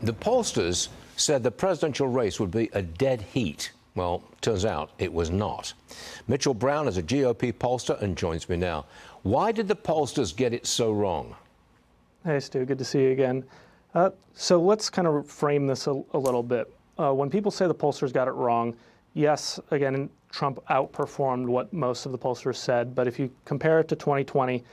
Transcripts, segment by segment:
The pollsters said the presidential race would be a dead heat. Well, turns out it was not. Mitchell Brown is a GOP pollster and joins me now. Why did the pollsters get it so wrong? Hey, Stu. Good to see you again. So let's kind of frame this a little bit. When people say the pollsters got it wrong, yes, again, Trump outperformed what most of the pollsters said. But if you compare it to 2020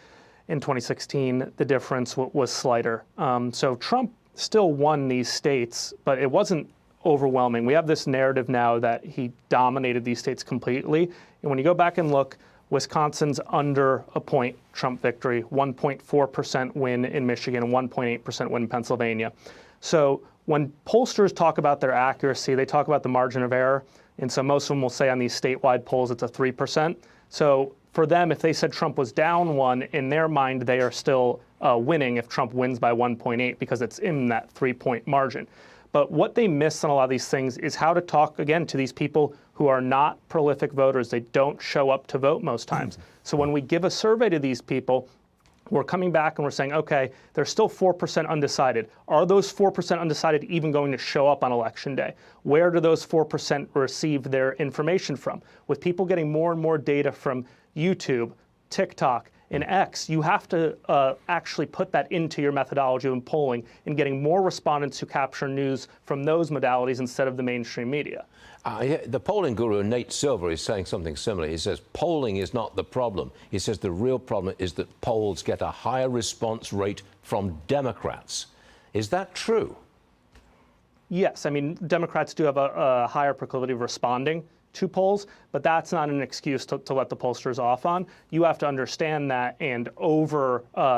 and 2016, the difference was slighter. So Trump still won these states, but it wasn't overwhelming. We have this narrative now that he dominated these states completely. And when you go back and look, Wisconsin's under a point Trump victory, 1.4% win in Michigan, and 1.8% win in Pennsylvania. So when pollsters talk about their accuracy, they talk about the margin of error. And so most of them will say on these statewide polls, it's a 3%. So for them, if they said Trump was down one, in their mind, they are still winning if Trump wins by 1.8 because it's in that 3-point margin. But what they miss on a lot of these things is how to talk, again, to these people who are not prolific voters. They don't show up to vote most times. So when we give a survey to these people, we're coming back and we're saying, okay, there's still 4% undecided. Are those 4% undecided even going to show up on election day? Where do those 4% receive their information from? With people getting more and more data from YouTube, TikTok, and X, you have to actually put that into your methodology in polling and getting more respondents who capture news from those modalities instead of the mainstream media. The polling guru, Nate Silver, is saying something similar. He says polling is not the problem. He says the real problem is that polls get a higher response rate from Democrats. Is that true? Yes. I mean, Democrats do have a higher proclivity of responding to polls, but that's not an excuse to let the pollsters off on. You have to understand that and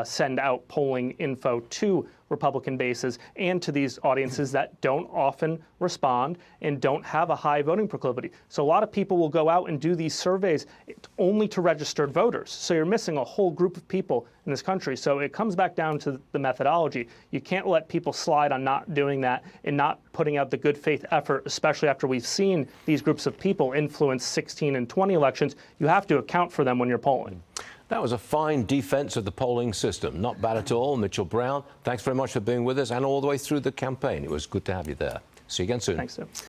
send out polling info to Republican bases and to these audiences that don't often respond and don't have a high voting proclivity. So a lot of people will go out and do these surveys only to registered voters. So you're missing a whole group of people in this country. So it comes back down to the methodology. You can't let people slide on not doing that and not putting out the good faith effort, especially after we've seen these groups of people influence 16 and 20 elections. You have to account for them when you're polling. That was a fine defense of the polling system. Not bad at all. Mitchell Brown, thanks very much for being with us and all the way through the campaign. It was good to have you there. See you again soon. Thanks, Sue.